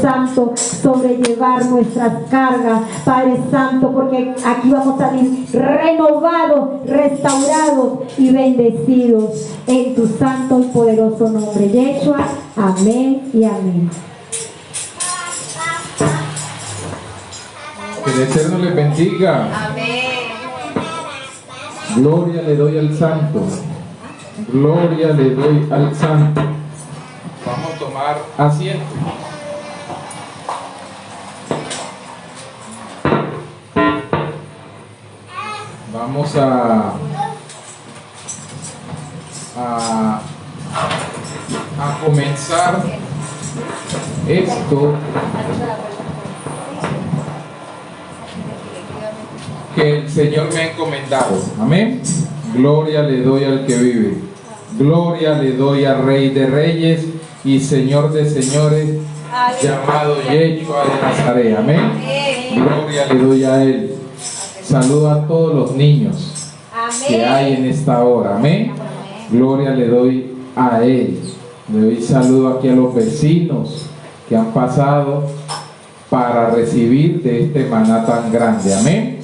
Santo, sobrellevar nuestras cargas, Padre Santo, porque aquí vamos a salir renovados, restaurados y bendecidos en tu santo y poderoso nombre, Yeshua. Amén y amén. Que el Eterno les bendiga. Amén. Gloria le doy al Santo. Gloria le doy al Santo. Vamos a tomar asiento. Vamos a comenzar esto que el Señor me ha encomendado. Amén. Gloria le doy al que vive. Gloria le doy al Rey de Reyes y Señor de Señores, llamado Yeshua de Nazaret. Amén. Gloria le doy a Él. Saludo a todos los niños que hay en esta hora. Amén. Gloria le doy a Él. Le doy saludo aquí a los vecinos que han pasado para recibir de este maná tan grande. Amén.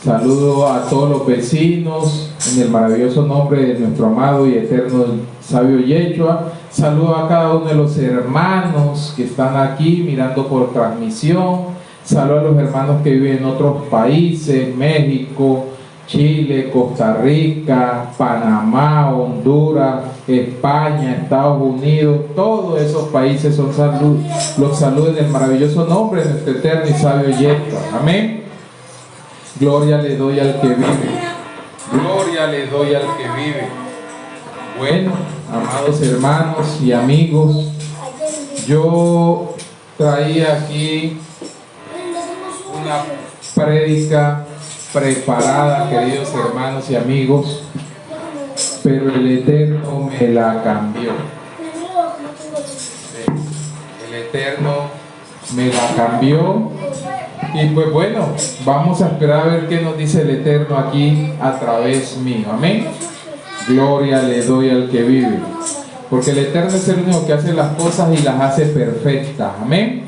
Saludo a todos los vecinos en el maravilloso nombre de nuestro amado y eterno sabio Yeshua. Saludo a cada uno de los hermanos que están aquí mirando por transmisión. Saludo a los hermanos que viven en otros países, México, Chile, Costa Rica, Panamá, Honduras, España, Estados Unidos. Todos esos países son los saludos en el maravilloso nombre de nuestro eterno y sabio Yeshua. Amén. Gloria le doy al que vive. Gloria le doy al que vive. Bueno, amados hermanos y amigos, yo traía aquí una prédica preparada, queridos hermanos y amigos, pero el Eterno me la cambió. El Eterno me la cambió. Y pues bueno, vamos a esperar a ver qué nos dice el Eterno aquí a través mío. Amén. Gloria le doy al que vive. Porque el Eterno es el único que hace las cosas y las hace perfectas. Amén.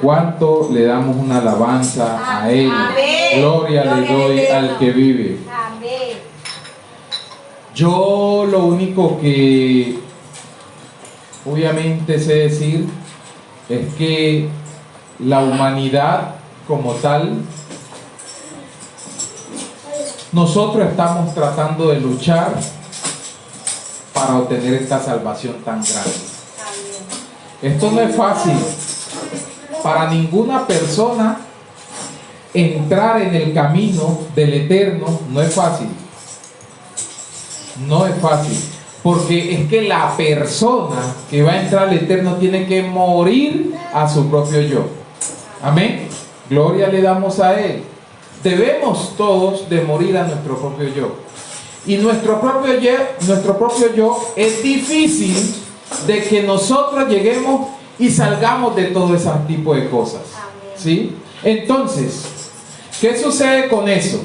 ¿Cuánto le damos una alabanza a Él? Amén. Gloria le doy al que vive. Amén. Yo lo único que obviamente sé decir es que la humanidad como tal, nosotros estamos tratando de luchar para obtener esta salvación tan grande. Esto no es fácil para ninguna persona. Entrar en el camino del Eterno no es fácil. No es fácil, porque es que la persona que va a entrar al Eterno tiene que morir a su propio yo. Amén. Gloria le damos a Él. Debemos todos de morir a nuestro propio yo. Y nuestro propio yo es difícil de que nosotros lleguemos y salgamos de todo ese tipo de cosas. ¿Sí? Entonces, ¿qué sucede con eso?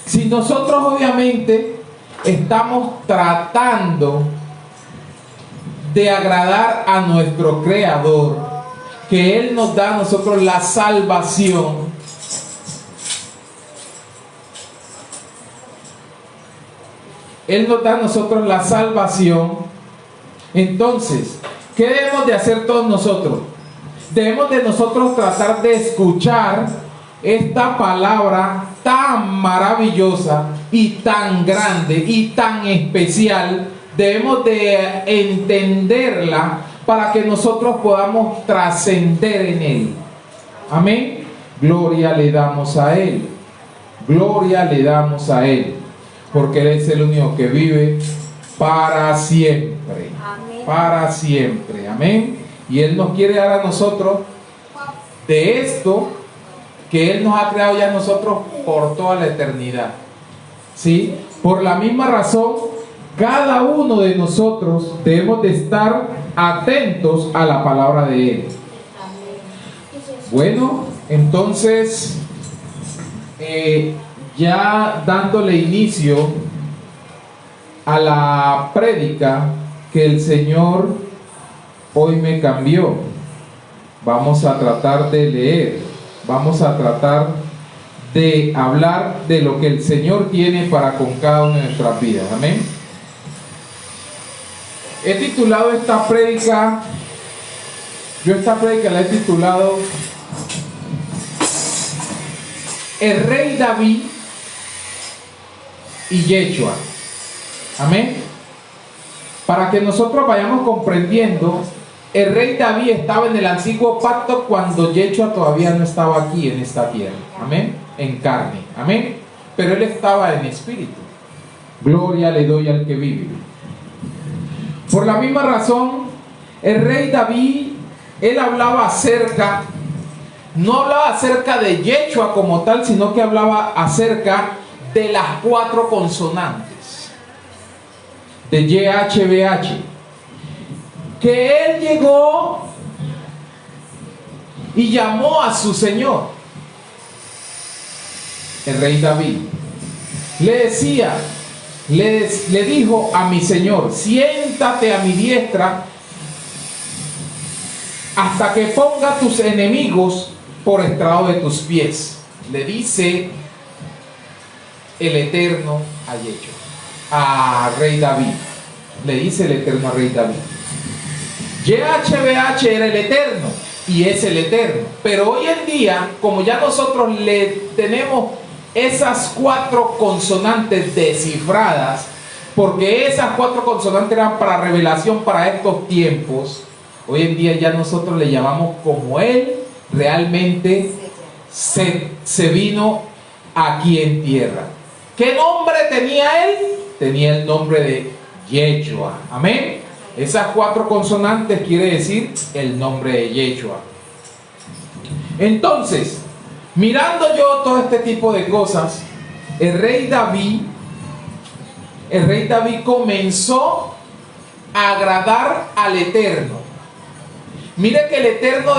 Si nosotros obviamente estamos tratando de agradar a nuestro Creador, que Él nos da a nosotros la salvación, Él nos da a nosotros la salvación, entonces, ¿qué debemos de hacer todos nosotros? Debemos de nosotros tratar de escuchar esta palabra tan maravillosa y tan grande y tan especial. Debemos de entenderla para que nosotros podamos trascender en Él. Amén. Gloria le damos a Él. Gloria le damos a Él. Porque Él es el único que vive para siempre. Amén. Para siempre. Amén. Y Él nos quiere dar a nosotros de esto que Él nos ha creado ya a nosotros por toda la eternidad. ¿Sí? Por la misma razón, cada uno de nosotros debemos de estar atentos a la palabra de Él. Bueno, entonces, ya dándole inicio a la prédica que el Señor hoy me cambió. vamos a tratar de leer, vamos a tratar de hablar de lo que el Señor tiene para con cada una de nuestras vidas. Amén. He titulado esta prédica, la he titulado El Rey David y Yeshua. Amén. Para que nosotros vayamos comprendiendo, el Rey David estaba en el antiguo pacto cuando Yeshua todavía no estaba aquí en esta tierra. Amén. En carne. Amén. Pero él estaba en espíritu. Gloria le doy al que vive. Por la misma razón, el Rey David, él hablaba acerca, no hablaba acerca de Yeshua como tal, sino que hablaba acerca de las 4 consonantes de YHWH, que él llegó y llamó a su Señor. El Rey David le decía, le dijo a mi Señor: siéntate a mi diestra hasta que ponga tus enemigos por estrado de tus pies. Le dice el Eterno a Yeshua, a Rey David. Le dice el Eterno a Rey David. YHWH era el Eterno y es el Eterno. Pero hoy en día, como ya nosotros le tenemos esas 4 consonantes descifradas, porque esas 4 consonantes eran para revelación para estos tiempos, hoy en día ya nosotros le llamamos como él realmente se vino aquí en tierra. ¿Qué nombre tenía él? Tenía el nombre de Yeshua. Amén. Esas 4 consonantes quiere decir el nombre de Yeshua. Entonces, mirando yo todo este tipo de cosas, el rey David comenzó a agradar al Eterno. Mire que el Eterno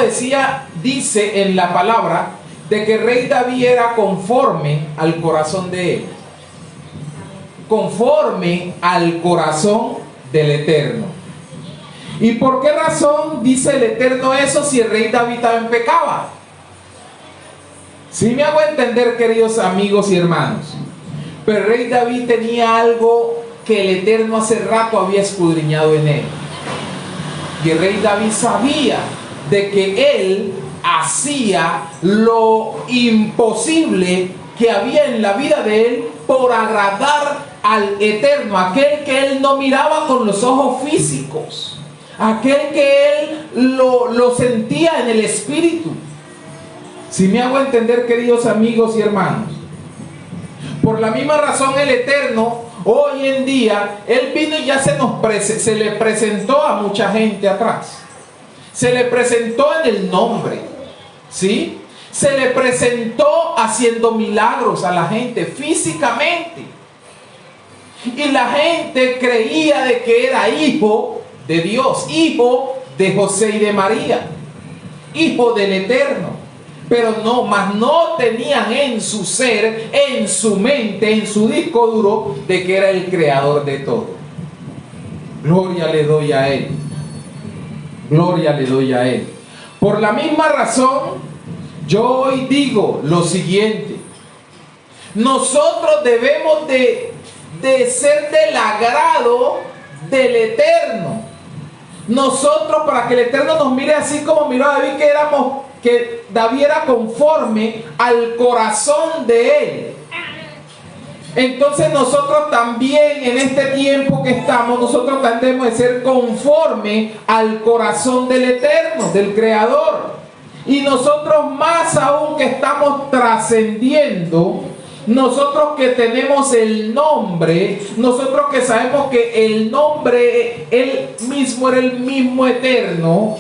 dice en la palabra de que el rey David era conforme al corazón de él, conforme al corazón del Eterno. ¿Y por qué razón dice el Eterno eso si el rey David también pecaba? Si me hago entender, queridos amigos y hermanos. Pero el rey David tenía algo que el Eterno hace rato había escudriñado en él. Y el rey David sabía de que él hacía lo imposible que había en la vida de él por agradar al Eterno, aquel que él no miraba con los ojos físicos, aquel que él lo sentía en el espíritu. Si me hago entender, queridos amigos y hermanos. Por la misma razón el Eterno hoy en día, él vino y ya se le presentó a mucha gente atrás. Se le presentó en el nombre, ¿sí? Se le presentó haciendo milagros a la gente físicamente. Y la gente creía de que era hijo de Dios, hijo de José y de María, hijo del Eterno. Pero no tenían en su ser, en su mente, en su disco duro, de que era el creador de todo. Gloria le doy a él. Gloria le doy a él. Por la misma razón, yo hoy digo lo siguiente. Nosotros debemos de ser del agrado del Eterno. Nosotros, para que el Eterno nos mire así como miró a David, que David era conforme al corazón de él. Entonces nosotros también en este tiempo que estamos, nosotros tendemos de ser conforme al corazón del Eterno, del Creador. Y nosotros más aún que estamos trascendiendo, nosotros que tenemos el nombre, nosotros que sabemos que el nombre, él mismo era el mismo Eterno,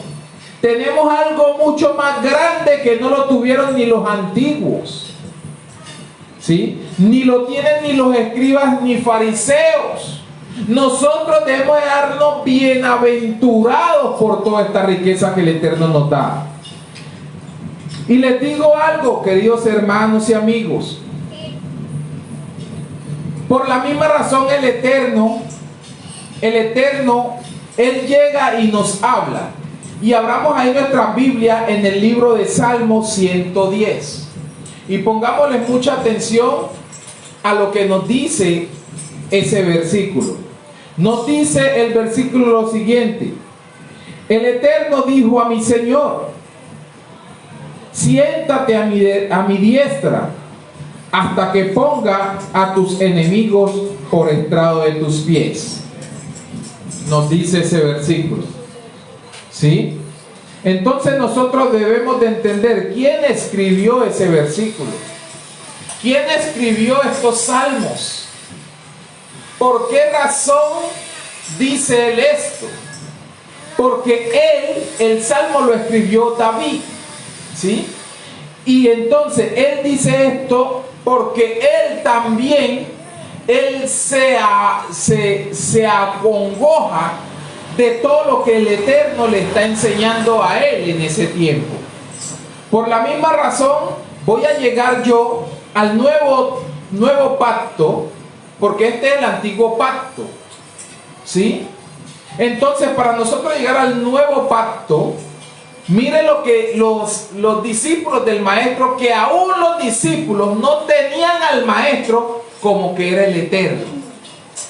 tenemos algo mucho más grande que no lo tuvieron ni los antiguos, ¿sí? Ni lo tienen ni los escribas ni fariseos. Nosotros debemos de darnos bienaventurados por toda esta riqueza que el Eterno nos da. Y les digo algo, queridos hermanos y amigos. Por la misma razón el Eterno, Él llega y nos habla. Y abramos ahí nuestra Biblia en el libro de Salmos 110. Y pongámosle mucha atención a lo que nos dice ese versículo. Nos dice el versículo lo siguiente: el Eterno dijo a mi Señor, siéntate a mi diestra hasta que ponga a tus enemigos por estrado de tus pies. Nos dice ese versículo. ¿Sí? Entonces nosotros debemos de entender quién escribió ese versículo. ¿Quién escribió estos salmos? ¿Por qué razón dice él esto? Porque el salmo lo escribió David. ¿Sí? Y entonces él dice esto porque él también, él se acongoja de todo lo que el Eterno le está enseñando a él en ese tiempo. Por la misma razón voy a llegar yo al nuevo pacto, porque este es el antiguo pacto. ¿Sí? Entonces, para nosotros llegar al nuevo pacto, mire lo que los discípulos del maestro, que aún los discípulos no tenían al maestro como que era el Eterno.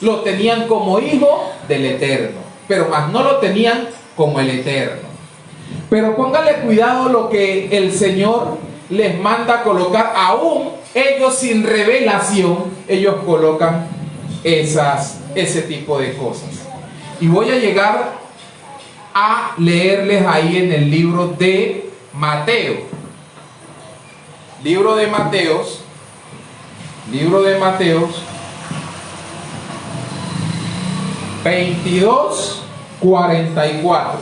Lo tenían como hijo del Eterno, pero más no lo tenían como el Eterno. Pero póngale cuidado lo que el Señor les manda colocar. Aún ellos sin revelación, ellos colocan ese tipo de cosas. Y voy a llegar a leerles ahí en el libro de Mateo. Libro de Mateos 22, 44.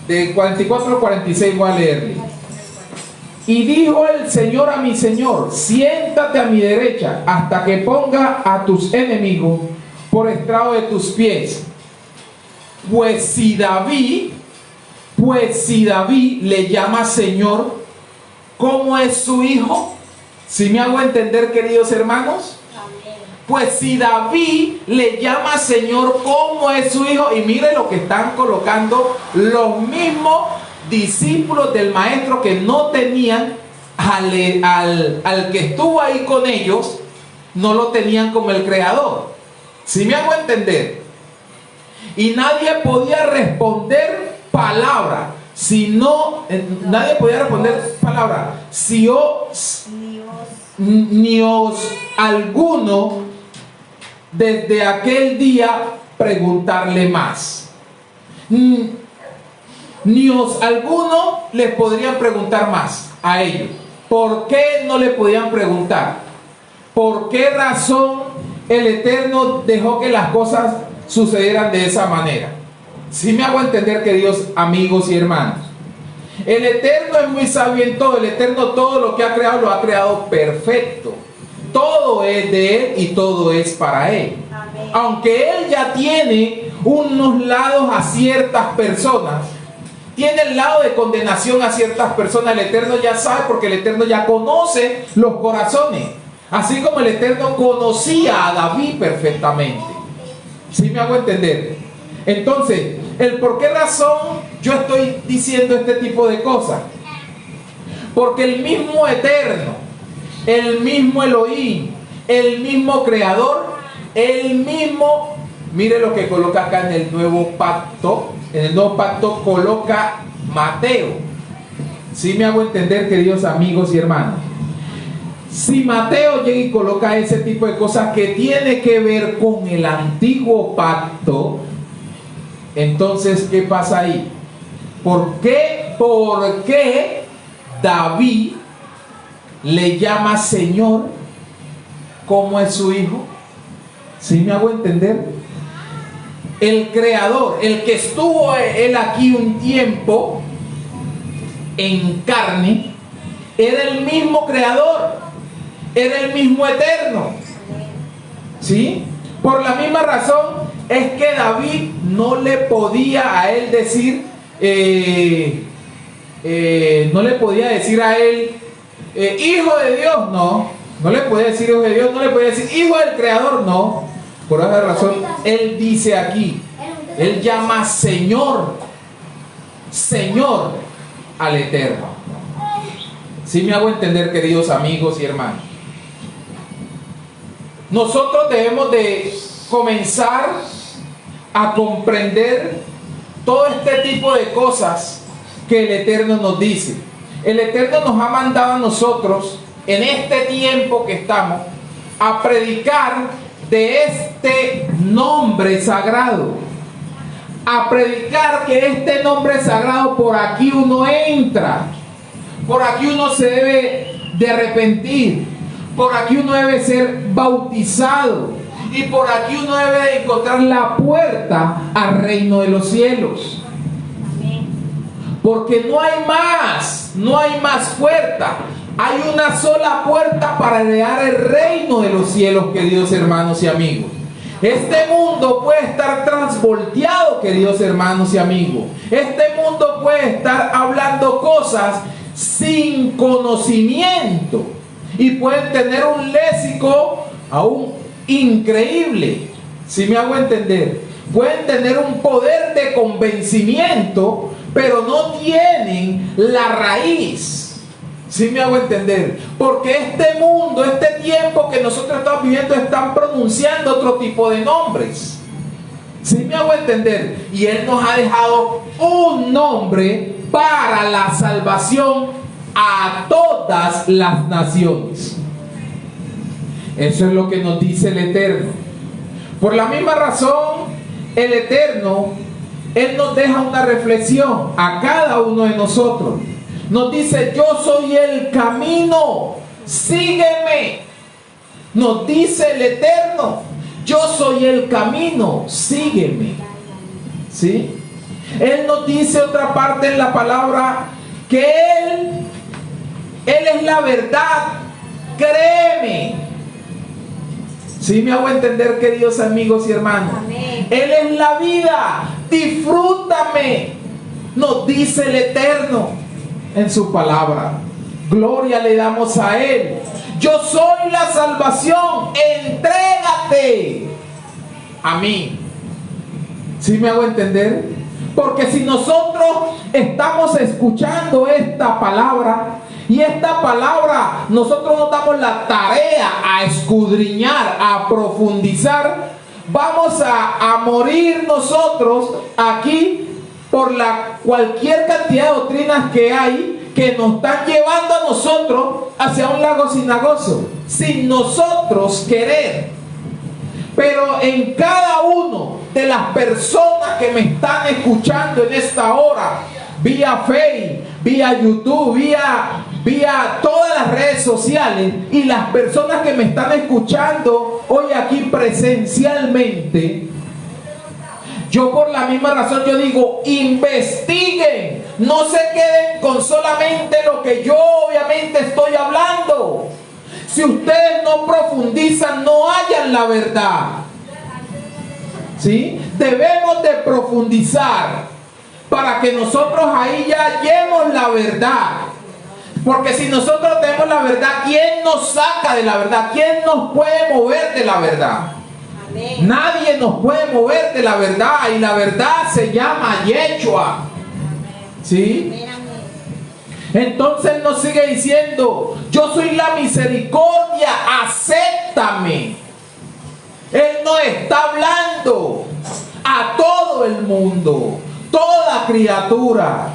De 44 al 46 voy a leerle. Y dijo el Señor a mi Señor, siéntate a mi derecha hasta que ponga a tus enemigos por estrado de tus pies. Pues si David le llama Señor, ¿cómo es su hijo? ¿Sí me hago entender, queridos hermanos? Pues si David le llama Señor, ¿cómo es su hijo? Y mire lo que están colocando los mismos discípulos del maestro, que no tenían al que estuvo ahí con ellos, no lo tenían como el creador. ¿Sí me hago entender? Y nadie podía responder palabra, si ni os alguno desde aquel día preguntarle más. Ni os alguno les podrían preguntar más a ellos. ¿Por qué no le podían preguntar? ¿Por qué razón el Eterno dejó que las cosas sucedieran de esa manera? ¿Sí me hago entender, queridos amigos y hermanos? El Eterno es muy sabio en todo. El Eterno todo lo que ha creado lo ha creado perfecto. Todo es de Él y todo es para Él. Amén. Aunque Él ya tiene unos lados a ciertas personas, tiene el lado de condenación a ciertas personas, el Eterno ya sabe, porque el Eterno ya conoce los corazones. Así como el Eterno conocía a David perfectamente. ¿Sí me hago entender? Entonces, ¿el por qué razón yo estoy diciendo este tipo de cosas? Porque el mismo Eterno, el mismo Elohim, el mismo Creador, el mismo, mire lo que coloca acá en el nuevo pacto. En el nuevo pacto coloca Mateo. ¿Sí me hago entender, queridos amigos y hermanos? Si Mateo llega y coloca ese tipo de cosas que tiene que ver con el antiguo pacto, entonces, ¿qué pasa ahí? ¿Por qué David le llama Señor? ¿Cómo es su hijo? ¿Sí me hago entender? El creador, el que estuvo él aquí un tiempo en carne, era el mismo creador, era el mismo Eterno. ¿Sí? Por la misma razón es que David no le podía a él decir, no le podía decir a él, hijo de Dios, no le podía decir hijo de Dios, no le podía decir hijo del creador, no. Por esa razón, él dice aquí, él llama Señor Señor al Eterno. ¿Sí me hago entender, queridos amigos y hermanos? Nosotros debemos de comenzar a comprender todo este tipo de cosas que el Eterno nos dice. El Eterno nos ha mandado a nosotros, en este tiempo que estamos, a predicar de este nombre sagrado. A predicar que este nombre sagrado, por aquí uno entra, por aquí uno se debe de arrepentir, por aquí uno debe ser bautizado y por aquí uno debe de encontrar la puerta al reino de los cielos. Porque no hay más puerta. Hay una sola puerta para heredar el reino de los cielos, queridos hermanos y amigos. Este mundo puede estar transvolteado, queridos hermanos y amigos. Este mundo puede estar hablando cosas sin conocimiento y pueden tener un léxico aún increíble. Si me hago entender, pueden tener un poder de convencimiento, pero no tienen la raíz. ¿Sí me hago entender? Porque este mundo, este tiempo que nosotros estamos viviendo, están pronunciando otro tipo de nombres. ¿Sí me hago entender? Y Él nos ha dejado un nombre para la salvación a todas las naciones. Eso es lo que nos dice el Eterno. Por la misma razón, el Eterno, Él nos deja una reflexión a cada uno de nosotros. Nos dice: yo soy el camino, sígueme. Nos dice el Eterno: yo soy el camino, sígueme. ¿Sí? Él nos dice otra parte en la palabra que Él es la verdad, créeme. ¿Sí me hago entender, queridos amigos y hermanos? Amén. Él es la vida, disfrútame, nos dice el Eterno en su palabra. Gloria le damos a Él. Yo soy la salvación, entrégate a mí. ¿Sí me hago entender? Porque si nosotros estamos escuchando esta palabra, y esta palabra nosotros nos damos la tarea a escudriñar, a profundizar, vamos a morir nosotros aquí por cualquier cantidad de doctrinas que hay que nos están llevando a nosotros hacia un lago cenagoso, sin nosotros querer. Pero en cada uno de las personas que me están escuchando en esta hora, vía Facebook, vía YouTube, vía todas las redes sociales, y las personas que me están escuchando hoy aquí presencialmente, yo por la misma razón yo digo: investiguen, no se queden con solamente lo que yo obviamente estoy hablando. Si ustedes no profundizan, no hallan la verdad. ¿Sí? Debemos de profundizar para que nosotros ahí ya hallemos la verdad. Porque si nosotros tenemos la verdad, ¿quién nos saca de la verdad? ¿Quién nos puede mover de la verdad? Amén. Nadie nos puede mover de la verdad, y la verdad se llama Yeshua. ¿Sí? Entonces nos sigue diciendo: yo soy la misericordia, acéptame. Él nos está hablando a todo el mundo, toda criatura,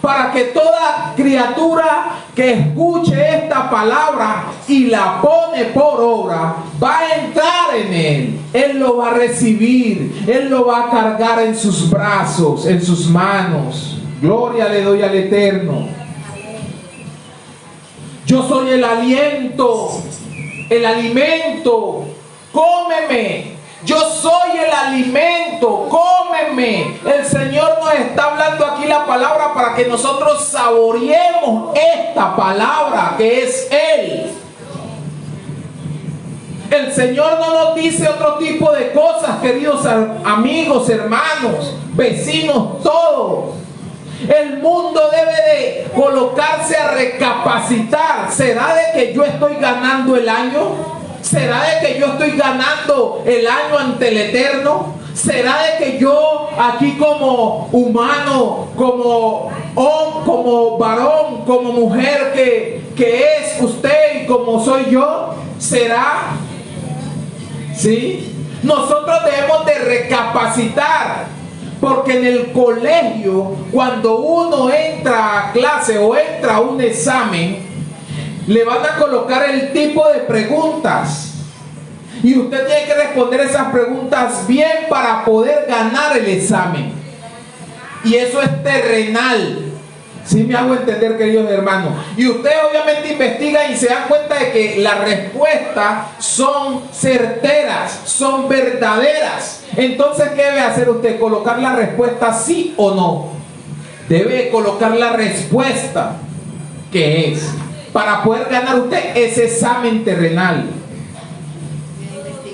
para que toda criatura que escuche esta palabra y la pone por obra, va a entrar en Él. Él lo va a recibir, Él lo va a cargar en sus brazos, en sus manos. Gloria le doy al Eterno. Yo soy el aliento, el alimento, cómeme. Yo soy el alimento, cómeme. El Señor nos está hablando aquí la palabra para que nosotros saboreemos esta palabra que es Él. El Señor no nos dice otro tipo de cosas, queridos amigos, hermanos, vecinos, todos. El mundo debe de colocarse a recapacitar. ¿Será de que yo estoy ganando el año? ¿Será de que yo estoy ganando el año ante el Eterno? ¿Será de que yo aquí como humano, como varón, como mujer que es usted y como soy yo? ¿Será? ¿Sí? Nosotros debemos de recapacitar, porque en el colegio, cuando uno entra a clase o entra a un examen, le van a colocar el tipo de preguntas. Y usted tiene que responder esas preguntas bien para poder ganar el examen. Y eso es terrenal. ¿Sí me hago entender, queridos hermanos? Y usted obviamente investiga y se da cuenta de que las respuestas son certeras, son verdaderas. Entonces, ¿qué debe hacer usted? ¿Colocar la respuesta sí o no? Debe colocar la respuesta que es, para poder ganar usted ese examen terrenal.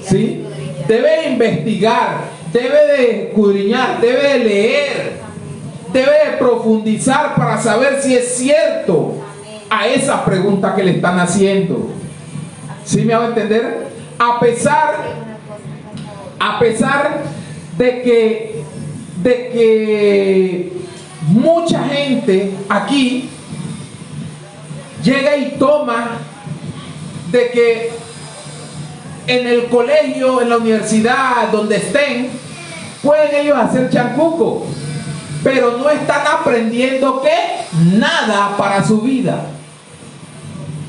¿Sí? Debe investigar, debe de escudriñar, debe de leer, debe de profundizar para saber si es cierto a esa pregunta que le están haciendo. ¿Sí me hago entender? A pesar de que mucha gente aquí llega y toma de que en el colegio, en la universidad, donde estén, pueden ellos hacer chancuco, pero no están aprendiendo ¿qué? Nada para su vida,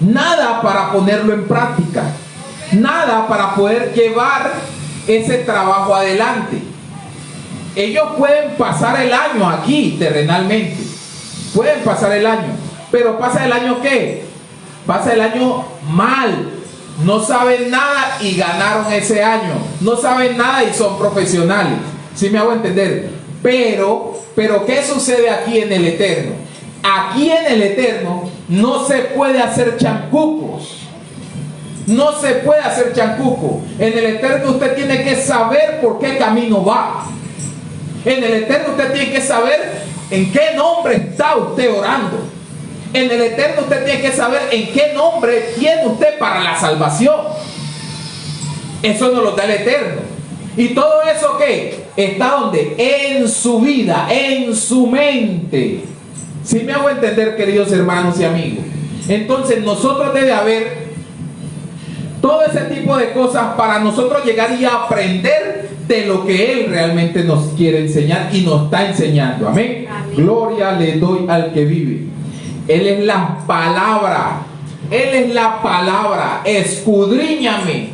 nada para ponerlo en práctica, nada para poder llevar ese trabajo adelante. Ellos pueden pasar el año aquí terrenalmente, pueden pasar el año, pero ¿pasa el año qué? Pasa el año mal. No saben nada y ganaron ese año. No saben nada y son profesionales. ¿Sí me hago entender? Pero ¿qué sucede aquí en el eterno? Aquí en el eterno no se puede hacer chancucos. No se puede hacer chancuco. En el eterno usted tiene que saber por qué camino va. En el eterno usted tiene que saber en qué nombre está usted orando. En el eterno usted tiene que saber en qué nombre tiene usted para la salvación. Eso nos lo da el eterno. Y todo eso ¿qué? Está donde? En su vida, en su mente. ¿Sí me hago entender, queridos hermanos y amigos? Entonces nosotros debe haber todo ese tipo de cosas para nosotros llegar y aprender de lo que Él realmente nos quiere enseñar y nos está enseñando. Amén. Amén. Gloria le doy al que vive. Él es la palabra. Él es la palabra. Escudriñame,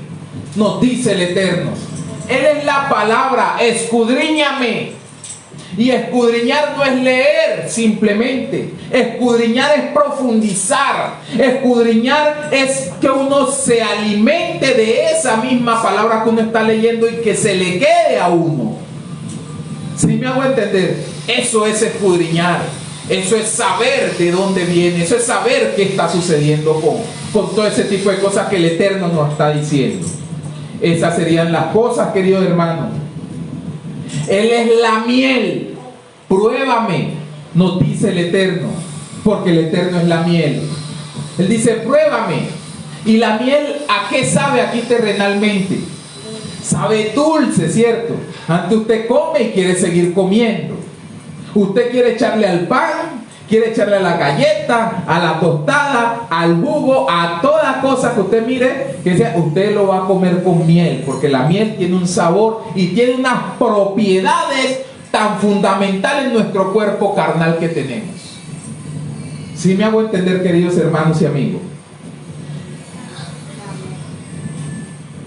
nos dice el Eterno. Él es la palabra. Escudriñame. Y escudriñar no es leer simplemente. Escudriñar es profundizar. Escudriñar es que uno se alimente de esa misma palabra que uno está leyendo y que se le quede a uno. ¿Sí me hago entender? Eso es escudriñar. Eso es saber de dónde viene. Eso es saber qué está sucediendo con todo ese tipo de cosas que el Eterno nos está diciendo. Esas serían las cosas, queridos hermanos. Él es la miel. Pruébame, nos dice el Eterno, porque el Eterno es la miel. Él dice, pruébame. ¿Y la miel a qué sabe aquí terrenalmente? Sabe dulce, ¿cierto? Antes usted come y quiere seguir comiendo. Usted quiere echarle al pan, quiere echarle a la galleta, a la tostada, al jugo, a toda cosa que usted mire, que sea, usted lo va a comer con miel, porque la miel tiene un sabor y tiene unas propiedades tan fundamentales en nuestro cuerpo carnal que tenemos. ¿Sí me hago entender, queridos hermanos y amigos?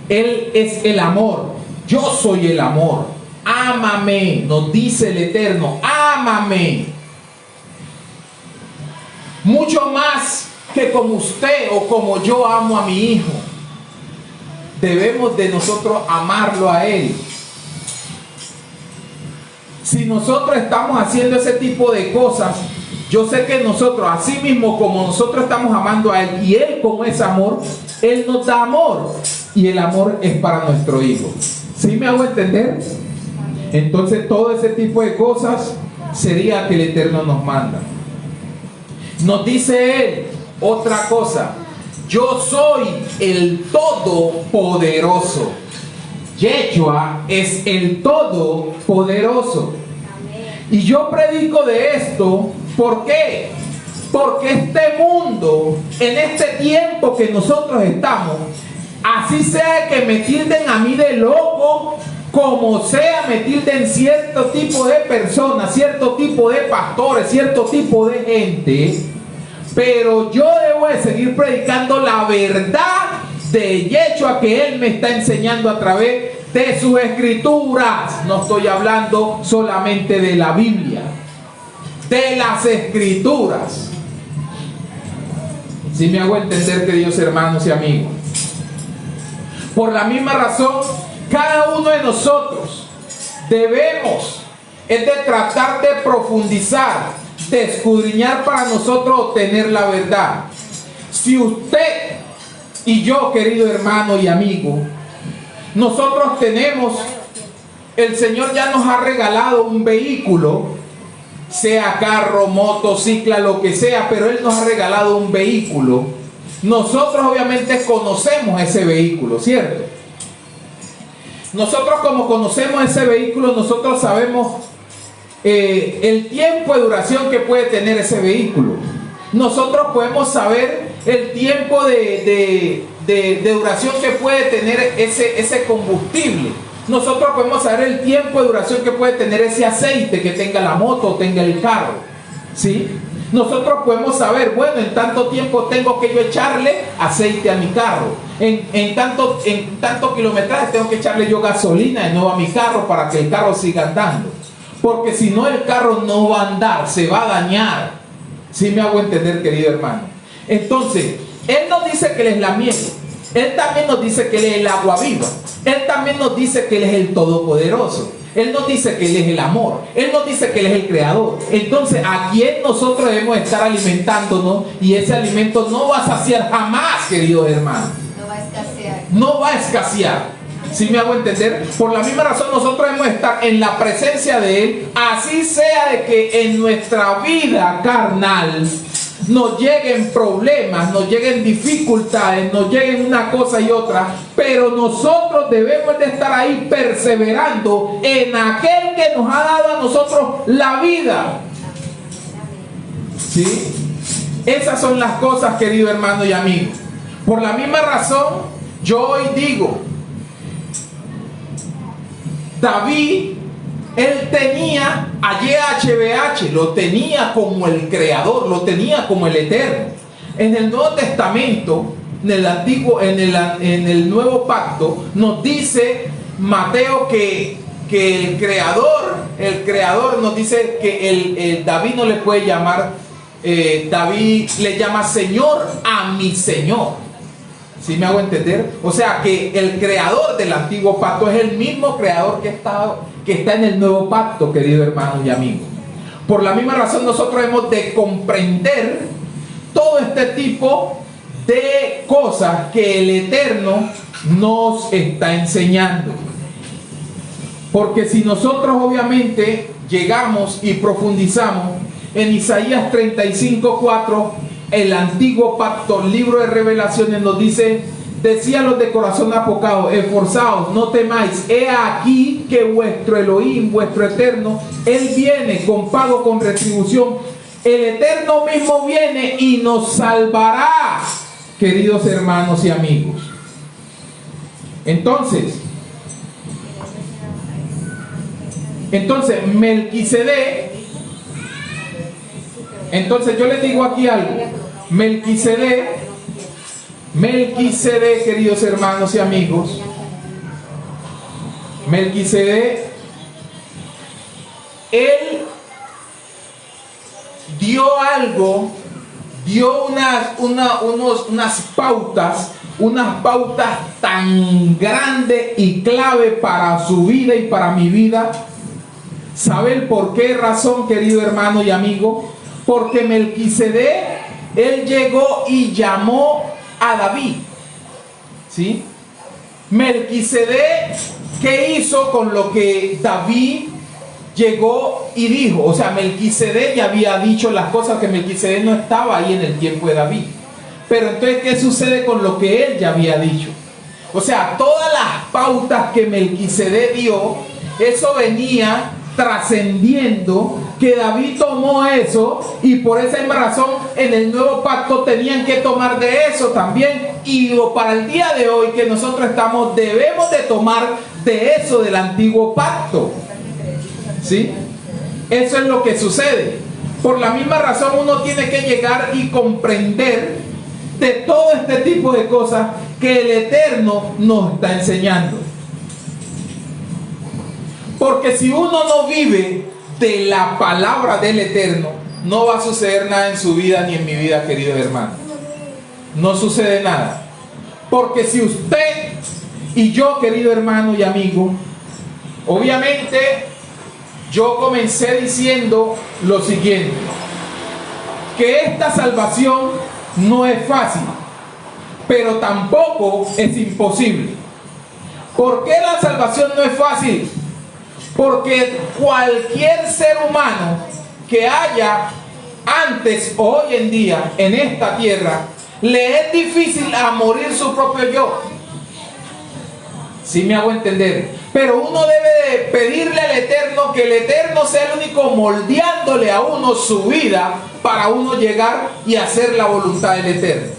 Él es el amor. Yo soy el amor. Ámame, nos dice el Eterno. Ámame. Mucho más que como usted o como yo amo a mi hijo. Debemos de nosotros amarlo a él. Si nosotros estamos haciendo ese tipo de cosas, yo sé que nosotros, así mismo como nosotros estamos amando a él y él como es amor, él nos da amor y el amor es para nuestro hijo. ¿Sí me hago entender? Entonces todo ese tipo de cosas sería que el Eterno nos manda. Nos dice él otra cosa: yo soy el Todopoderoso. Yeshua es el Todopoderoso. Y yo predico de esto, ¿por qué? Porque este mundo, en este tiempo que nosotros estamos, así sea que me tilden a mí de loco, como sea me tilden cierto tipo de personas, cierto tipo de pastores, cierto tipo de gente, pero yo debo de seguir predicando la verdad de Yeshua que Él me está enseñando a través de sus escrituras. No estoy hablando solamente de la Biblia, de las escrituras. Si me hago entender, queridos hermanos y amigos. Por la misma razón, cada uno de nosotros debemos de tratar de profundizar, de escudriñar para nosotros obtener la verdad. Si usted y yo, querido hermano y amigo, nosotros tenemos, el Señor ya nos ha regalado un vehículo, sea carro, motocicla, lo que sea, pero Él nos ha regalado un vehículo. Nosotros obviamente conocemos ese vehículo, ¿cierto? Nosotros, como conocemos ese vehículo, nosotros sabemos el tiempo de duración que puede tener ese vehículo. Nosotros podemos saber el tiempo de duración que puede tener ese combustible. Nosotros podemos saber el tiempo de duración que puede tener ese aceite que tenga la moto o tenga el carro, ¿sí? Nosotros podemos saber, bueno, en tanto tiempo tengo que yo echarle aceite a mi carro, en tanto kilometraje tengo que echarle yo gasolina de nuevo a mi carro para que el carro siga andando, porque si no, el carro no va a andar, se va a dañar. ¿Sí me hago entender, querido hermano? Entonces, Él nos dice que Él es la miel, Él también nos dice que Él es el agua viva, Él también nos dice que Él es el Todopoderoso, Él nos dice que Él es el amor, Él nos dice que Él es el creador. Entonces, ¿a quién nosotros debemos estar alimentándonos? Y ese alimento no va a saciar jamás, queridos hermanos. No va a escasear. No va a escasear. ¿Sí me hago entender? Por la misma razón nosotros debemos estar en la presencia de Él, así sea de que en nuestra vida carnal nos lleguen problemas, nos lleguen dificultades, nos lleguen una cosa y otra, pero nosotros debemos de estar ahí perseverando en aquel que nos ha dado a nosotros la vida. ¿Sí? Esas son las cosas, querido hermano y amigo. Por la misma razón, yo hoy digo, David, él tenía a YHWH, lo tenía como el creador, lo tenía como el eterno. En el Nuevo Testamento, en el Nuevo Pacto, nos dice Mateo que el creador nos dice que David no le puede llamar, David le llama Señor a mi Señor. ¿Sí me hago entender? O sea que el creador del antiguo pacto es el mismo creador que está en el nuevo pacto, querido hermano y amigo. Por la misma razón nosotros hemos de comprender todo este tipo de cosas que el Eterno nos está enseñando. Porque si nosotros obviamente llegamos y profundizamos en Isaías 35:4, el antiguo pacto, libro de Revelaciones, nos dice: decía los de corazón apocado, esforzaos, no temáis, he aquí que vuestro Elohim, vuestro Eterno, Él viene con pago, con retribución. El Eterno mismo viene y nos salvará, queridos hermanos y amigos. Entonces Melquisedec, entonces yo les digo aquí algo. Melquisedec, queridos hermanos y amigos, Melquisedec, él dio algo, dio unas pautas tan grandes y clave para su vida y para mi vida. ¿Saben por qué razón, querido hermano y amigo? Porque Melquisedec, él llegó y llamó a David, ¿sí? Melquisedec, ¿qué hizo con lo que David llegó y dijo? O sea, Melquisedec ya había dicho las cosas, que Melquisedec no estaba ahí en el tiempo de David. Pero entonces, ¿qué sucede con lo que él ya había dicho? O sea, todas las pautas que Melquisedec dio, eso venía trascendiendo, que David tomó eso, y por esa misma razón en el nuevo pacto tenían que tomar de eso también. Y para el día de hoy que nosotros estamos, debemos de tomar de eso del antiguo pacto. ¿Sí? Eso es lo que sucede. Por la misma razón uno tiene que llegar y comprender de todo este tipo de cosas que el Eterno nos está enseñando. Porque si uno no vive de la palabra del Eterno, no va a suceder nada en su vida ni en mi vida, queridos hermanos. No sucede nada. Porque si usted y yo, querido hermano y amigo, obviamente yo comencé diciendo lo siguiente, que esta salvación no es fácil, pero tampoco es imposible. ¿Por qué la salvación no es fácil? Porque cualquier ser humano que haya antes o hoy en día en esta tierra, le es difícil a morir su propio yo. ¿Sí me hago entender? Pero uno debe de pedirle al Eterno que el Eterno sea el único moldeándole a uno su vida para uno llegar y hacer la voluntad del Eterno.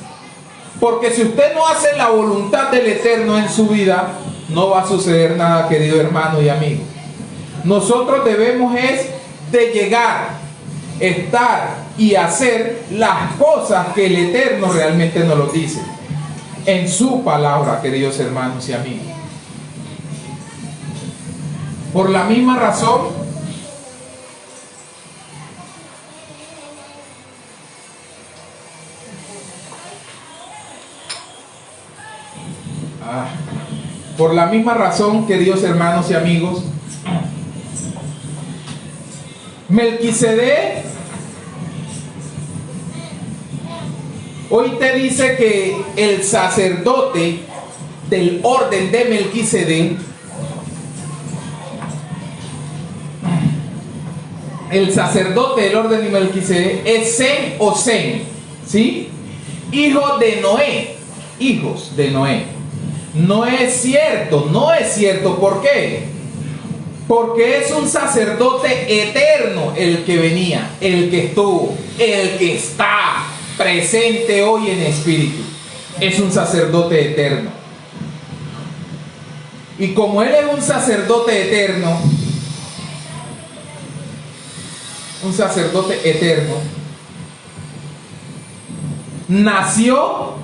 Porque si usted no hace la voluntad del Eterno en su vida, no va a suceder nada, querido hermano y amigo. Nosotros debemos es de llegar, estar y hacer las cosas que el Eterno realmente nos lo dice en su palabra, queridos hermanos y amigos. Por la misma razón, queridos hermanos y amigos, Melquisedec hoy te dice que el sacerdote del orden de Melquisedec, el sacerdote del orden de Melquisedec es Sem o Sem, ¿sí? Hijo de Noé, hijos de Noé. No es cierto. ¿Por qué? Porque es un sacerdote eterno el que venía, el que estuvo, el que está presente hoy en espíritu. Es un sacerdote eterno. Y como él es un sacerdote eterno, nació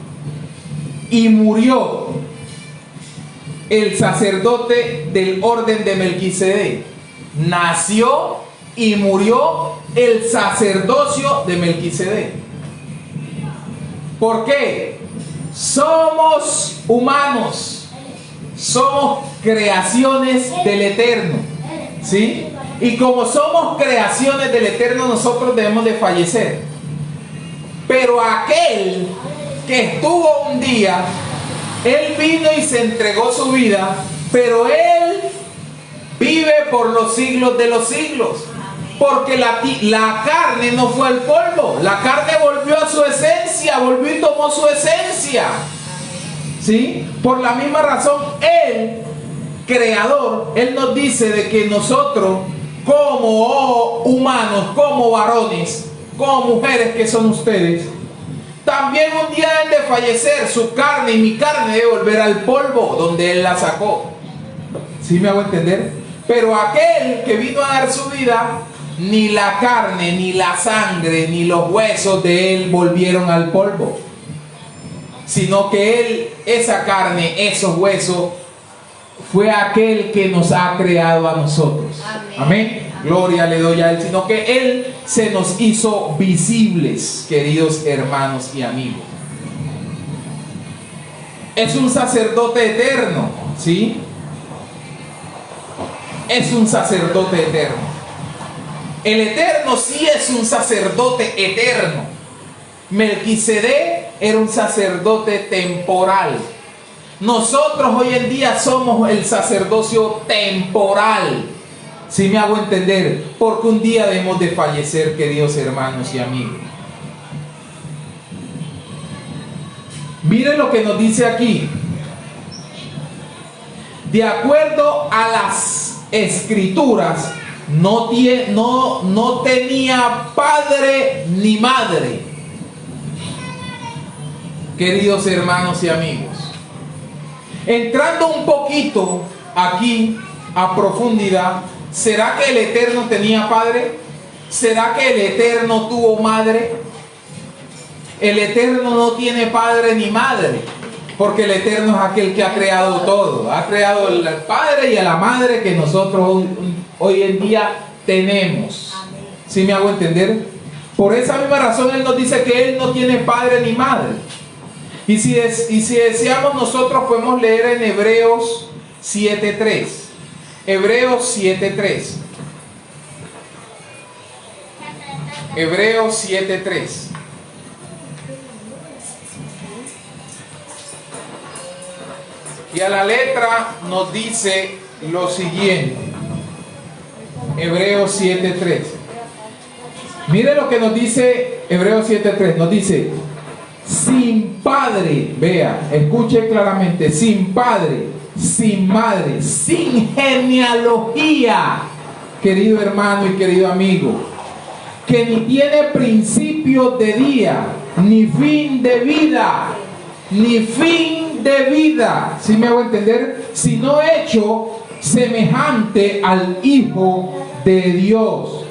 y murió el sacerdote del orden de Melquisedec. Nació y murió el sacerdocio de Melquisedec. ¿Por qué? Somos humanos, somos creaciones del Eterno, ¿sí? Y como somos creaciones del Eterno, nosotros debemos de fallecer. Pero aquel que estuvo un día, él vino y se entregó su vida, pero él vive por los siglos de los siglos. Porque la carne no fue al polvo, la carne volvió a su esencia, volvió y tomó su esencia. ¿Sí? Por la misma razón, él, creador, él nos dice de que nosotros, como humanos, como varones, como mujeres que son ustedes, también un día deben de fallecer. Su carne y mi carne debe volver al polvo donde él la sacó. ¿Sí me hago entender? Pero aquel que vino a dar su vida, ni la carne, ni la sangre, ni los huesos de él volvieron al polvo, sino que él, esa carne, esos huesos, fue aquel que nos ha creado a nosotros. Amén. Amén. Gloria le doy a él, sino que él se nos hizo visibles, queridos hermanos y amigos. Es un sacerdote eterno, ¿sí? Es un sacerdote eterno. El Eterno sí es un sacerdote eterno. Melquisedec era un sacerdote temporal. Nosotros hoy en día somos el sacerdocio temporal. Si me hago entender, porque un día debemos de fallecer, queridos hermanos y amigos. Miren lo que nos dice aquí. de acuerdo a las escrituras, no tenía padre ni madre. Queridos hermanos y amigos, entrando un poquito aquí a profundidad, ¿será que el Eterno tenía padre? ¿Será que el Eterno tuvo madre? El Eterno no tiene padre ni madre, porque el Eterno es aquel que ha creado todo. Ha creado al padre y a la madre que nosotros hoy en día tenemos. ¿Sí me hago entender? Por esa misma razón Él nos dice que Él no tiene padre ni madre. Y si deseamos, nosotros podemos leer en Hebreos 7:3. Hebreos 7:3. Hebreos 7:3. Y a la letra nos dice lo siguiente. Hebreos 7:3. Mire lo que nos dice Hebreos 7:3. Nos dice: sin padre, vea, escuche claramente, sin padre, sin madre, sin genealogía, querido hermano y querido amigo, que ni tiene principio de día, ni fin de vida, ni fin de vida, ¿sí me hago entender? Sino hecho semejante al Hijo de Dios.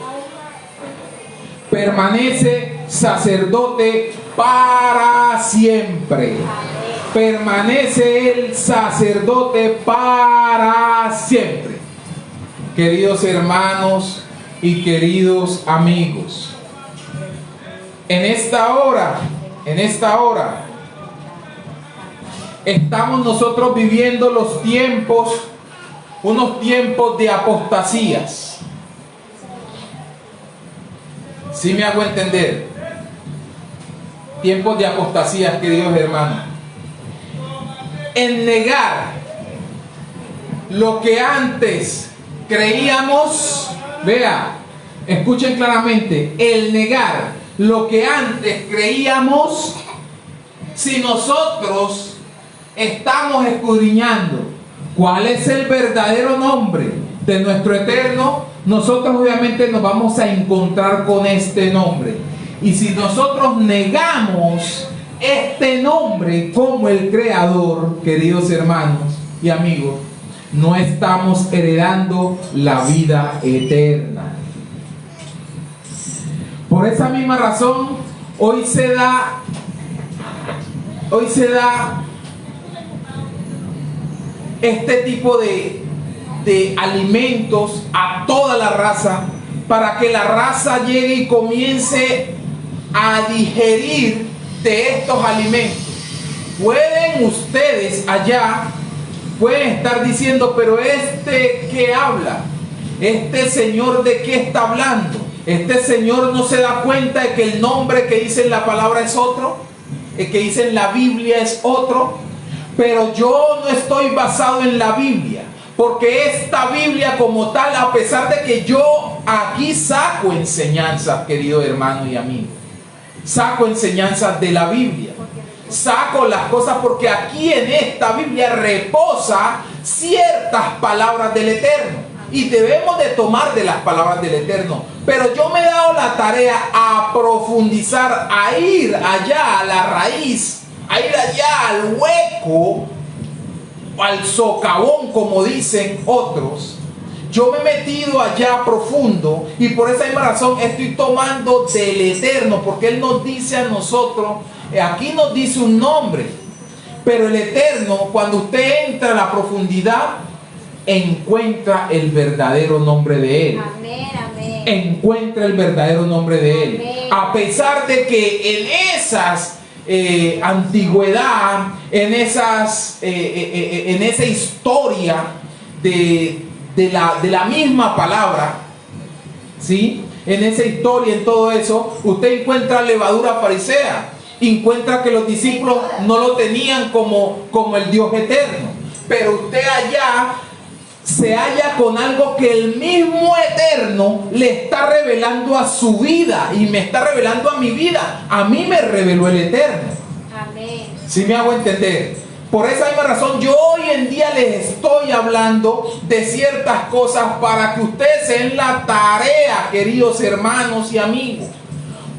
Permanece sacerdote para siempre. Permanece el sacerdote para siempre. Queridos hermanos y queridos amigos, en esta hora estamos nosotros viviendo los tiempos, unos tiempos de apostasías. ¿Sí me hago entender? Tiempos de apostasías, queridos hermanos. En negar lo que antes creíamos, vea, escuchen claramente, el negar lo que antes creíamos, si nosotros estamos escudriñando cuál es el verdadero nombre de nuestro Eterno, nosotros obviamente nos vamos a encontrar con este nombre. Y si nosotros negamos este nombre como el Creador, queridos hermanos y amigos, no estamos heredando la vida eterna. Por esa misma razón, hoy se da este tipo de alimentos a toda la raza, para que la raza llegue y comience a digerir de estos alimentos. Pueden ustedes allá, pueden estar diciendo, pero ¿qué habla? ¿Este señor de qué está hablando? ¿Este señor no se da cuenta de que el nombre que dice en la palabra es otro? ¿El que dice en la Biblia es otro? Pero yo no estoy basado en la Biblia, porque esta Biblia como tal, a pesar de que yo aquí saco enseñanzas, querido hermano y amigo, saco enseñanzas de la Biblia, saco las cosas porque aquí en esta Biblia reposa ciertas palabras del Eterno y debemos de tomar de las palabras del Eterno. Pero yo me he dado la tarea a profundizar, a ir allá a la raíz, a ir allá al hueco, al socavón, como dicen otros. Yo me he metido allá profundo y por esa misma razón estoy tomando del Eterno, porque Él nos dice a nosotros, aquí nos dice un nombre, pero el Eterno, cuando usted entra a la profundidad, encuentra el verdadero nombre de Él. Amén, amén. Encuentra el verdadero nombre de Él. Amén. A pesar de que en esas antigüedad, en esa historia de la misma palabra, ¿sí? En esa historia, en todo eso, usted encuentra levadura farisea, encuentra que los discípulos no lo tenían como el Dios eterno, pero usted allá se halla con algo que el mismo Eterno le está revelando a su vida y me está revelando a mi vida. A mí me reveló el Eterno. Amén. ¿Sí me hago entender? Por esa misma razón yo hoy en día les estoy hablando de ciertas cosas para que ustedes se den la tarea, queridos hermanos y amigos.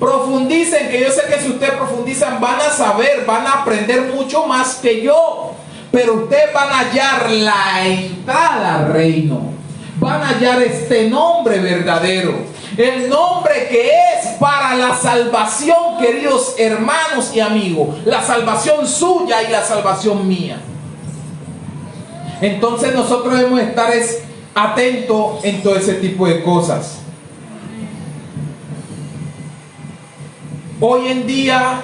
Profundicen, que yo sé que si ustedes profundizan van a saber, van a aprender mucho más que yo. Pero ustedes van a hallar la entrada al reino. Van a hallar este nombre verdadero. El nombre que es para la salvación, queridos hermanos y amigos. La salvación suya y la salvación mía. Entonces nosotros debemos estar atentos en todo ese tipo de cosas. Hoy en día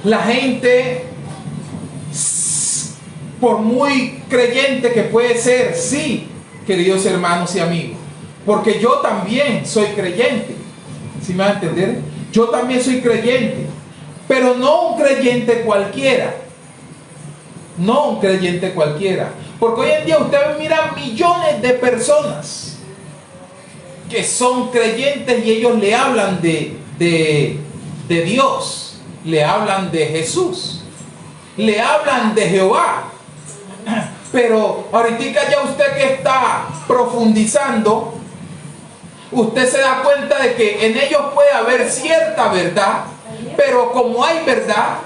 la gente, por muy creyente que puede ser, sí, queridos hermanos y amigos, porque yo también soy creyente, ¿sí me va a entender? Yo también soy creyente, pero no un creyente cualquiera, no un creyente cualquiera, porque hoy en día ustedes miran millones de personas que son creyentes y ellos le hablan de Dios, le hablan de Jesús, le hablan de Jehová. Pero ahorita ya usted que está profundizando, usted se da cuenta de que en ellos puede haber cierta verdad, pero como hay verdad,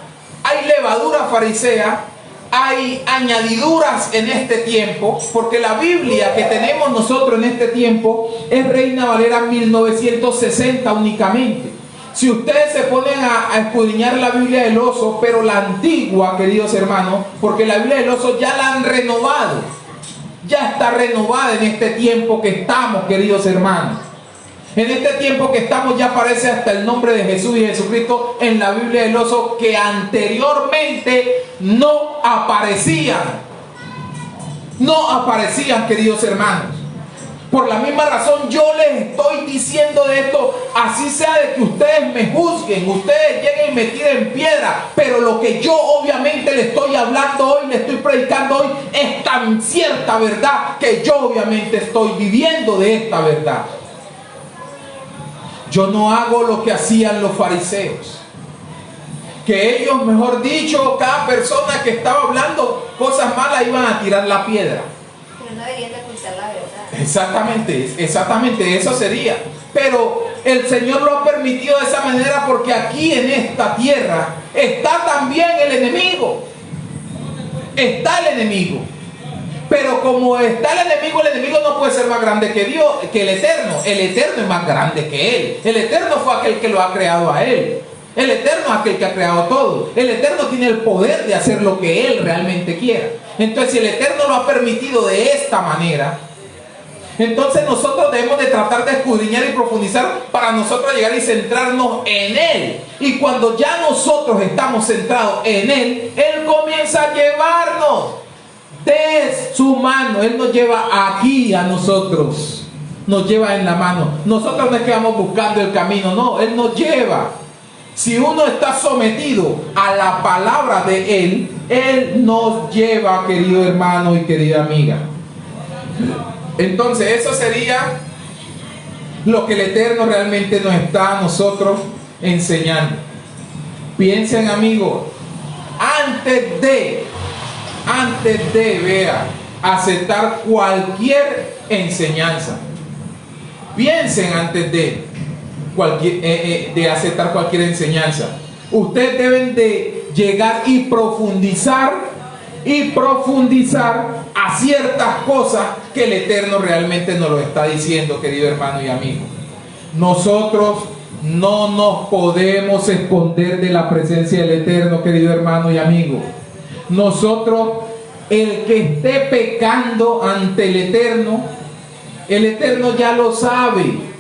hay levadura farisea, hay añadiduras en este tiempo, porque la Biblia que tenemos nosotros en este tiempo es Reina Valera 1960 únicamente. Si ustedes se ponen a escudriñar la Biblia del Oso, pero la antigua, queridos hermanos, porque la Biblia del Oso ya la han renovado, ya está renovada en este tiempo que estamos, queridos hermanos. En este tiempo que estamos ya aparece hasta el nombre de Jesús y Jesucristo en la Biblia del Oso, que anteriormente no aparecían. No aparecían, queridos hermanos. Por la misma razón yo les estoy diciendo de esto, así sea de que ustedes me juzguen, ustedes lleguen y me tiren piedra, pero lo que yo obviamente le estoy hablando hoy, le estoy predicando hoy, es tan cierta verdad que yo obviamente estoy viviendo de esta verdad. Yo no hago lo que hacían los fariseos, que ellos, mejor dicho, cada persona que estaba hablando cosas malas iban a tirar la piedra. Pero no deberían de ocultar la verdad. Exactamente, eso sería. Pero el Señor lo ha permitido de esa manera porque aquí en esta tierra está también el enemigo. Está el enemigo. Pero como está el enemigo no puede ser más grande que Dios, que el Eterno. El Eterno es más grande que Él. El Eterno fue aquel que lo ha creado a Él. El Eterno es aquel que ha creado todo. El Eterno tiene el poder de hacer lo que Él realmente quiera. Entonces, si el Eterno lo ha permitido de esta manera, entonces nosotros debemos de tratar de escudriñar y profundizar para nosotros llegar y centrarnos en Él. Y cuando ya nosotros estamos centrados en Él, Él comienza a llevarnos de su mano. Él nos lleva aquí a nosotros, nos lleva en la mano. Nosotros no es que vamos buscando el camino, no, Él nos lleva. Si uno está sometido a la palabra de Él, Él nos lleva, querido hermano y querida amiga. Entonces eso sería lo que el Eterno realmente nos está a nosotros enseñando. Piensen, amigos, antes de vea, aceptar cualquier enseñanza, piensen antes de aceptar cualquier enseñanza. Ustedes deben de llegar y profundizar a ciertas cosas que el Eterno realmente nos lo está diciendo, querido hermano y amigo. Nosotros no nos podemos esconder de la presencia del Eterno, querido hermano y amigo. Nosotros, el que esté pecando ante el Eterno ya lo sabe.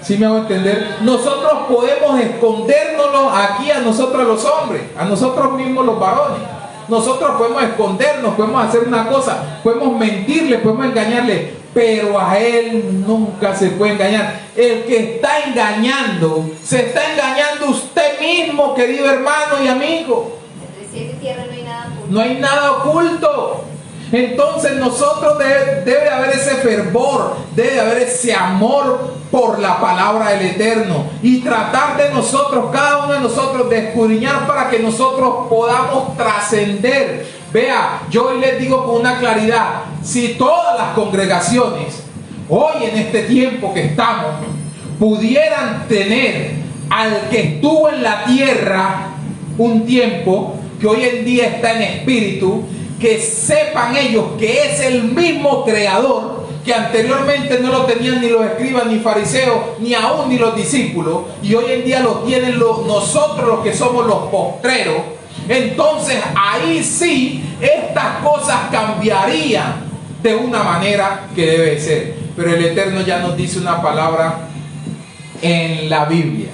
¿Sí me hago entender? Nosotros podemos escondérnoslo aquí a nosotros los hombres, a nosotros mismos los varones. Nosotros podemos escondernos, podemos hacer una cosa, podemos mentirle, podemos engañarle, pero a Él nunca se puede engañar. El que está engañando, se está engañando usted mismo, querido hermano y amigo. Entre cielo y tierra no hay nada oculto. No hay nada oculto. Entonces nosotros debe haber ese fervor, debe haber ese amor por la palabra del Eterno y tratar de nosotros, cada uno de nosotros, de escudriñar para que nosotros podamos trascender. Vea, yo hoy les digo con una claridad, si todas las congregaciones hoy en este tiempo que estamos pudieran tener al que estuvo en la tierra un tiempo, que hoy en día está en espíritu, que sepan ellos que es el mismo creador, que anteriormente no lo tenían ni los escribas, ni fariseos, ni aún ni los discípulos, y hoy en día lo tienen nosotros los que somos los postreros. Entonces ahí sí estas cosas cambiarían de una manera que debe ser. Pero el Eterno ya nos dice una palabra en la Biblia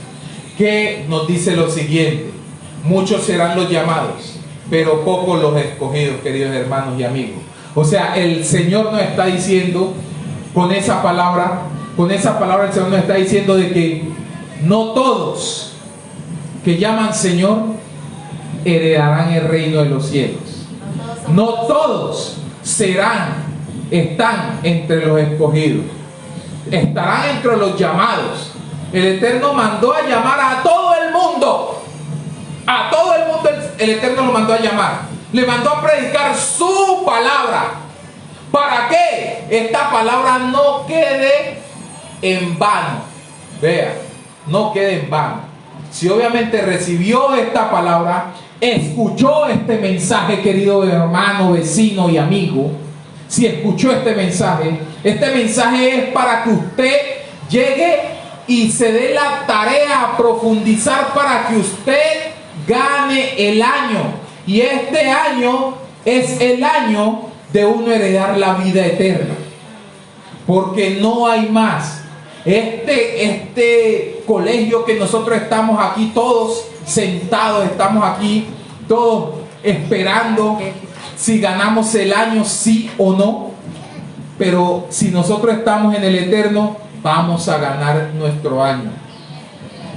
que nos dice lo siguiente: muchos serán los llamados, pero pocos los escogidos, queridos hermanos y amigos. O sea, el Señor nos está diciendo con esa palabra el Señor nos está diciendo de que no todos que llaman Señor heredarán el reino de los cielos. No todos están entre los escogidos, estarán entre los llamados. El Eterno mandó a llamar a todo el mundo. A todo el mundo el Eterno lo mandó a llamar. Le mandó a predicar su palabra. ¿Para qué? Esta palabra no quede en vano. Vea, no quede en vano. Si obviamente recibió esta palabra, escuchó este mensaje, querido hermano, vecino y amigo, si escuchó este mensaje es para que usted llegue y se dé la tarea a profundizar para que usted gane el año. Y este año es el año de uno heredar la vida eterna, porque no hay más. Este colegio que nosotros estamos aquí todos sentados, estamos aquí todos esperando si ganamos el año, sí o no. Pero si nosotros estamos en el Eterno, vamos a ganar nuestro año,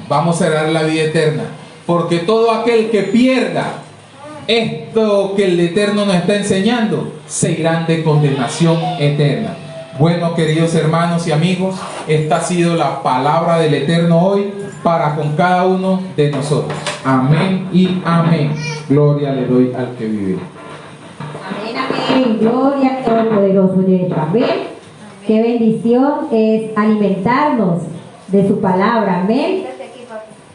vamos a heredar la vida eterna, porque todo aquel que pierda esto que el Eterno nos está enseñando, se irán de condenación eterna. Bueno, queridos hermanos y amigos, esta ha sido la palabra del Eterno hoy para con cada uno de nosotros. Amén y amén. Gloria le doy al que vive. Amén, amén. Gloria al Todopoderoso de Dios. Amén. Qué bendición es alimentarnos de su palabra. Amén.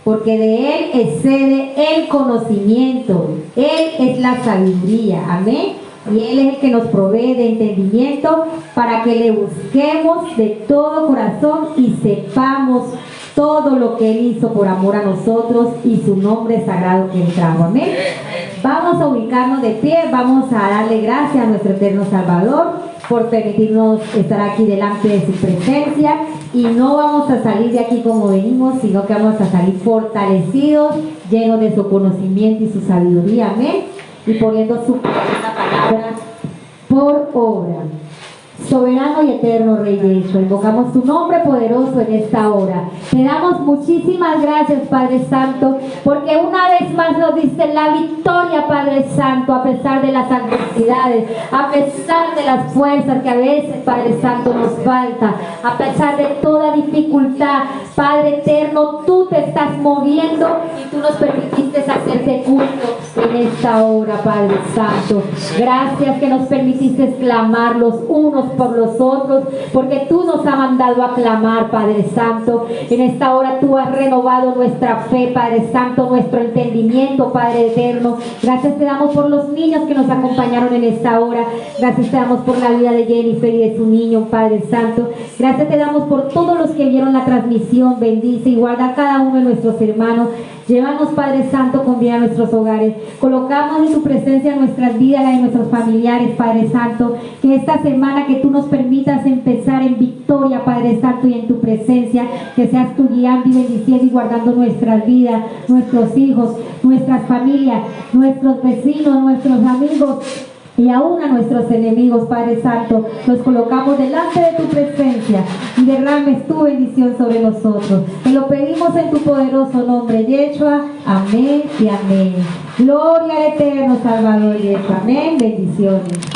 Porque de Él excede el conocimiento. Él es la sabiduría. Amén. Y Él es el que nos provee de entendimiento para que le busquemos de todo corazón y sepamos todo lo que Él hizo por amor a nosotros y su nombre sagrado que Él trajo. Amén. Vamos a ubicarnos de pie, vamos a darle gracias a nuestro eterno Salvador por permitirnos estar aquí delante de su presencia, y no vamos a salir de aquí como venimos, sino que vamos a salir fortalecidos, llenos de su conocimiento y su sabiduría. Amén. Y poniendo su palabra por obra. Soberano y eterno Rey de Israel, invocamos tu nombre poderoso en esta hora. Te damos muchísimas gracias, Padre Santo, porque una vez más nos diste la victoria, Padre Santo, a pesar de las adversidades, a pesar de las fuerzas que a veces, Padre Santo, nos falta, a pesar de toda dificultad. Padre eterno, tú te estás moviendo y tú nos permitiste hacerte culto en esta hora, Padre Santo. Gracias que nos permitiste clamar los unos por los otros, porque tú nos has mandado a clamar, Padre Santo. En esta hora tú has renovado nuestra fe, Padre Santo, nuestro entendimiento, Padre eterno. Gracias te damos por los niños que nos acompañaron en esta hora. Gracias te damos por la vida de Jennifer y de su niño, Padre Santo. Gracias te damos por todos los que vieron la transmisión. Bendice y guarda a cada uno de nuestros hermanos. Llévanos, Padre Santo, con bien a nuestros hogares. Colocamos en tu presencia nuestras vidas y nuestros familiares, Padre Santo. Que esta semana que tú nos permitas empezar en victoria, Padre Santo, y en tu presencia. Que seas tú guiando y bendiciendo y guardando nuestras vidas, nuestros hijos, nuestras familias, nuestros vecinos, nuestros amigos y aún a nuestros enemigos, Padre Santo. Los colocamos delante de tu presencia y derrames tu bendición sobre nosotros. Te lo pedimos en tu poderoso nombre, Yeshua. Amén y amén. Gloria al eterno Salvador Yeshua. Amén. Bendiciones.